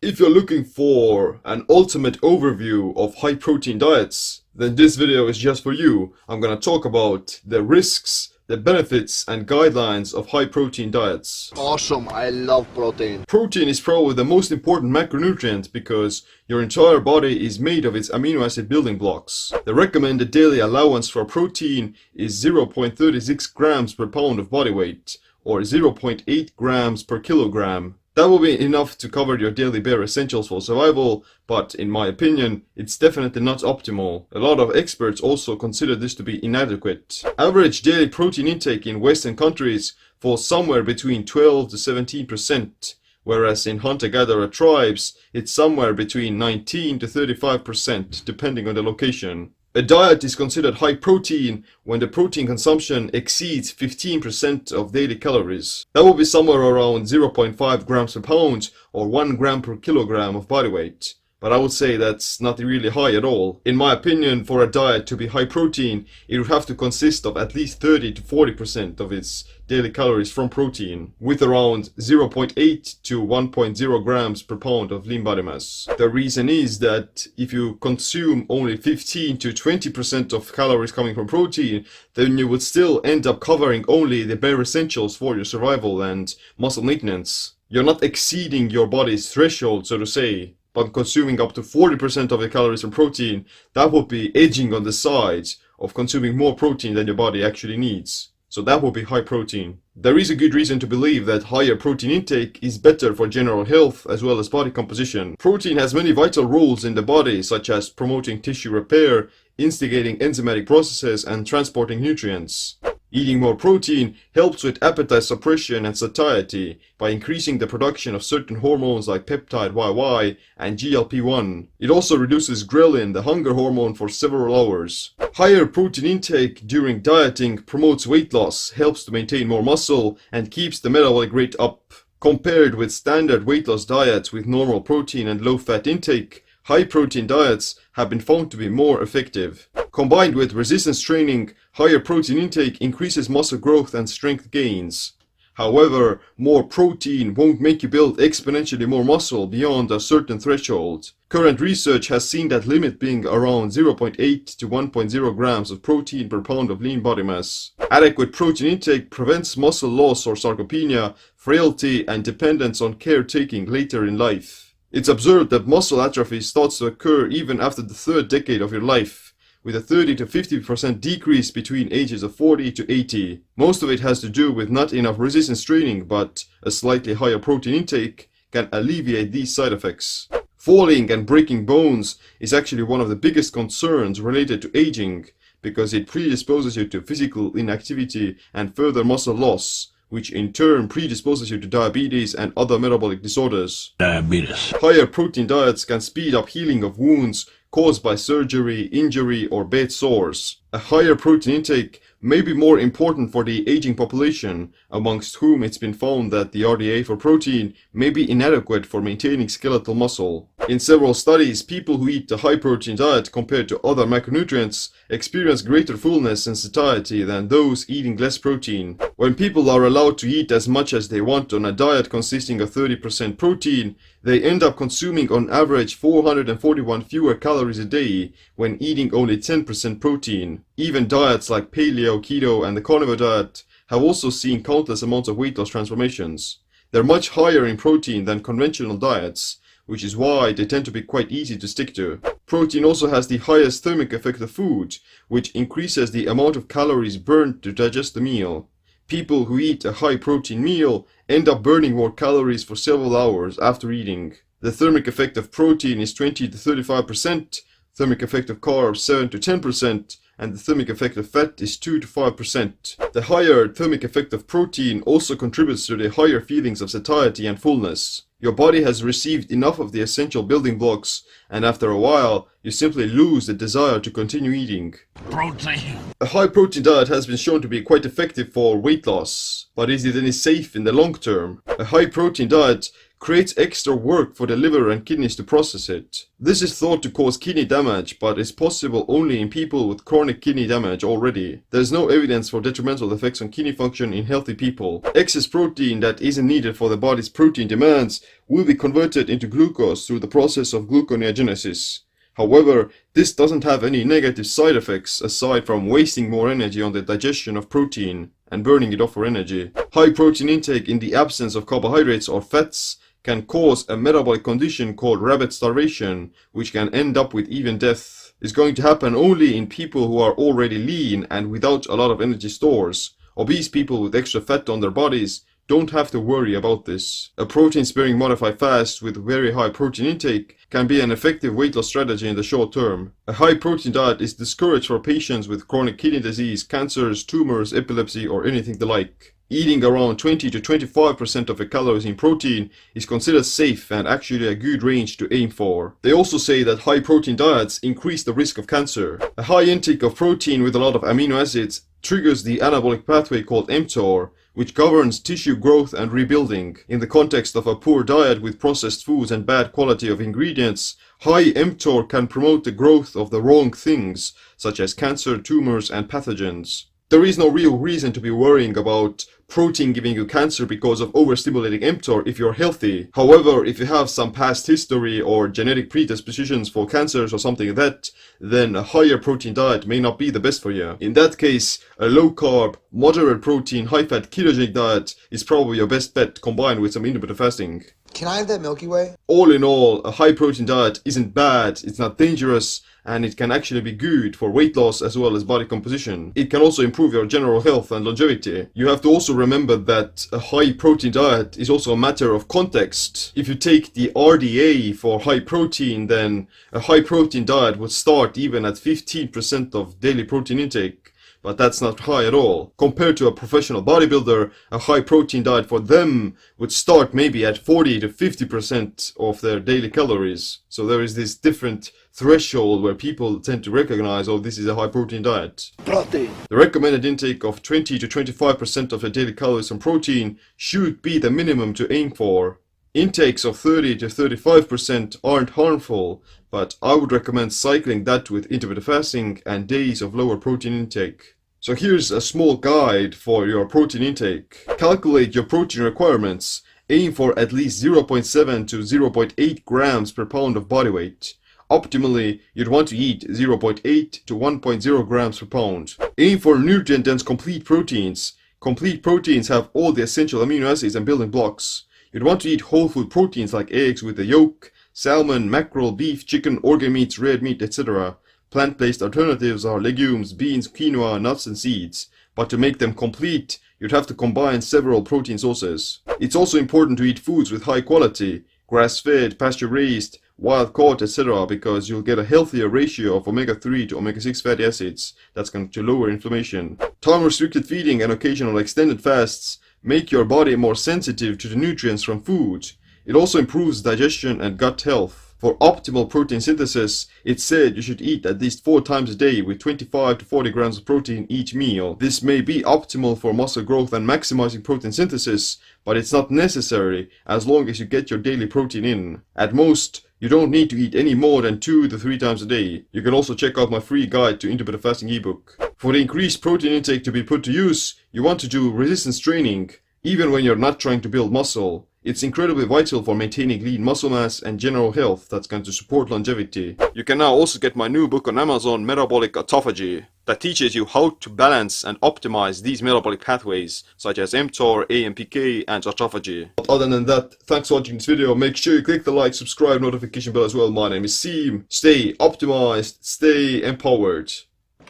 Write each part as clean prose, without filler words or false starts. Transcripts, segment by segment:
If you're looking for an ultimate overview of high protein diets, then this video is just for you. I'm gonna talk about the risks, the benefits and guidelines of high protein diets. Awesome, I love protein. Protein is probably the most important macronutrient because your entire body is made of its amino acid building blocks. The recommended daily allowance for protein is 0.36 grams per pound of body weight, or 0.8 grams per kilogram. That will be enough to cover your daily bare essentials for survival, but in my opinion, it's definitely not optimal. A lot of experts also consider this to be inadequate. Average daily protein intake in Western countries falls somewhere between 12 to 17%, whereas in hunter-gatherer tribes, it's somewhere between 19 to 35%, depending on the location. A diet is considered high protein when the protein consumption exceeds 15% of daily calories. That will be somewhere around 0.5 grams per pound or 1 gram per kilogram of body weight. But I would say that's not really high at all. In my opinion, for a diet to be high protein, it would have to consist of at least 30 to 40% of its daily calories from protein, with around 0.8 to 1.0 grams per pound of lean body mass. The reason is that if you consume only 15 to 20% of calories coming from protein, then you would still end up covering only the bare essentials for your survival and muscle maintenance. You're not exceeding your body's threshold, so to say. But consuming up to 40% of the calories from protein, that would be edging on the side of consuming more protein than your body actually needs. So that would be high protein. There is a good reason to believe that higher protein intake is better for general health as well as body composition. Protein has many vital roles in the body, such as promoting tissue repair, instigating enzymatic processes, and transporting nutrients. Eating more protein helps with appetite suppression and satiety by increasing the production of certain hormones like peptide YY and GLP-1. It also reduces ghrelin, the hunger hormone, for several hours. Higher protein intake during dieting promotes weight loss, helps to maintain more muscle, and keeps the metabolic rate up. Compared with standard weight loss diets with normal protein and low fat intake, high protein diets have been found to be more effective. Combined with resistance training, higher protein intake increases muscle growth and strength gains. However, more protein won't make you build exponentially more muscle beyond a certain threshold. Current research has seen that limit being around 0.8 to 1.0 grams of protein per pound of lean body mass. Adequate protein intake prevents muscle loss or sarcopenia, frailty, and dependence on caretaking later in life. It's observed that muscle atrophy starts to occur even after the third decade of your life, with a 30 to 50% decrease between ages of 40 to 80. Most of it has to do with not enough resistance training, but a slightly higher protein intake can alleviate these side effects. Falling and breaking bones is actually one of the biggest concerns related to aging, because it predisposes you to physical inactivity and further muscle loss, which in turn predisposes you to diabetes and other metabolic disorders. Higher protein diets can speed up healing of wounds caused by surgery, injury, or bed sores. A higher protein intake may be more important for the aging population, amongst whom it's been found that the RDA for protein may be inadequate for maintaining skeletal muscle. In several studies, people who eat a high protein diet compared to other macronutrients experience greater fullness and satiety than those eating less protein. When people are allowed to eat as much as they want on a diet consisting of 30% protein, they end up consuming on average 441 fewer calories a day when eating only 10% protein. Even diets like paleo, keto, and the carnivore diet have also seen countless amounts of weight loss transformations. They're much higher in protein than conventional diets, which is why they tend to be quite easy to stick to. Protein also has the highest thermic effect of food, which increases the amount of calories burned to digest the meal. People who eat a high protein meal end up burning more calories for several hours after eating. The thermic effect of protein is 20 to 35%, thermic effect of carbs 7 to 10%, and the thermic effect of fat is 2 to 5%. The higher thermic effect of protein also contributes to the higher feelings of satiety and fullness. Your body has received enough of the essential building blocks, and after a while, you simply lose the desire to continue eating. Protein. A high protein diet has been shown to be quite effective for weight loss, but is it any safe in the long term? A high protein diet creates extra work for the liver and kidneys to process it. This is thought to cause kidney damage, but is possible only in people with chronic kidney damage already. There is no evidence for detrimental effects on kidney function in healthy people. Excess protein that isn't needed for the body's protein demands will be converted into glucose through the process of gluconeogenesis. However, this doesn't have any negative side effects aside from wasting more energy on the digestion of protein and burning it off for energy. High protein intake in the absence of carbohydrates or fats can cause a metabolic condition called rabbit starvation, which can end up with even death. It's going to happen only in people who are already lean and without a lot of energy stores. Obese people with extra fat on their bodies don't have to worry about this. A protein-sparing modified fast with very high protein intake can be an effective weight loss strategy in the short term. A high protein diet is discouraged for patients with chronic kidney disease, cancers, tumors, epilepsy, or anything the like. Eating around 20 to 25% of your calories in protein is considered safe and actually a good range to aim for. They also say that high protein diets increase the risk of cancer. A high intake of protein with a lot of amino acids triggers the anabolic pathway called mTOR, which governs tissue growth and rebuilding. In the context of a poor diet with processed foods and bad quality of ingredients, high mTOR can promote the growth of the wrong things, such as cancer, tumors, and pathogens. There is no real reason to be worrying about protein giving you cancer because of overstimulating mTOR if you're healthy. However, if you have some past history or genetic predispositions for cancers or something like that, then a higher protein diet may not be the best for you. In that case, a low carb, moderate protein, high fat ketogenic diet is probably your best bet combined with some intermittent fasting. Can I have that Milky Way? All in all, a high protein diet isn't bad, it's not dangerous, and it can actually be good for weight loss as well as body composition. It can also improve your general health and longevity. You have to also remember that a high protein diet is also a matter of context. If you take the RDA for high protein, then a high protein diet would start even at 15% of daily protein intake. But that's not high at all. Compared to a professional bodybuilder, a high protein diet for them would start maybe at 40 to 50% of their daily calories. So there is this different threshold where people tend to recognize, oh, this is a high protein diet. Protein. The recommended intake of 20 to 25% of their daily calories from protein should be the minimum to aim for. Intakes of 30 to 35% aren't harmful, but I would recommend cycling that with intermittent fasting and days of lower protein intake. So here's a small guide for your protein intake. Calculate your protein requirements. Aim for at least 0.7 to 0.8 grams per pound of body weight. Optimally, you'd want to eat 0.8 to 1.0 grams per pound. Aim for nutrient-dense complete proteins. Complete proteins have all the essential amino acids and building blocks. You'd want to eat whole food proteins like eggs with the yolk, salmon, mackerel, beef, chicken, organ meats, red meat, etc. Plant-based alternatives are legumes, beans, quinoa, nuts, and seeds. But to make them complete, you'd have to combine several protein sources. It's also important to eat foods with high quality, grass-fed, pasture-raised, wild-caught, etc. because you'll get a healthier ratio of omega-3 to omega-6 fatty acids that's going to lower inflammation. Time-restricted feeding and occasional extended fasts make your body more sensitive to the nutrients from food. It also improves digestion and gut health. For optimal protein synthesis, it's said you should eat at least 4 times a day with 25 to 40 grams of protein each meal. This may be optimal for muscle growth and maximizing protein synthesis, but it's not necessary as long as you get your daily protein in. At most, you don't need to eat any more than 2 to 3 times a day. You can also check out my free guide to intermittent fasting ebook. For the increased protein intake to be put to use, you want to do resistance training, even when you're not trying to build muscle. It's incredibly vital for maintaining lean muscle mass and general health that's going to support longevity. You can now also get my new book on Amazon, Metabolic Autophagy, that teaches you how to balance and optimize these metabolic pathways, such as mTOR, AMPK, and autophagy. Other than that, thanks for watching this video. Make sure you click the like, subscribe, notification bell as well. My name is Seam. Stay optimized, stay empowered.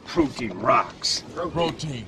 Protein rocks. Protein.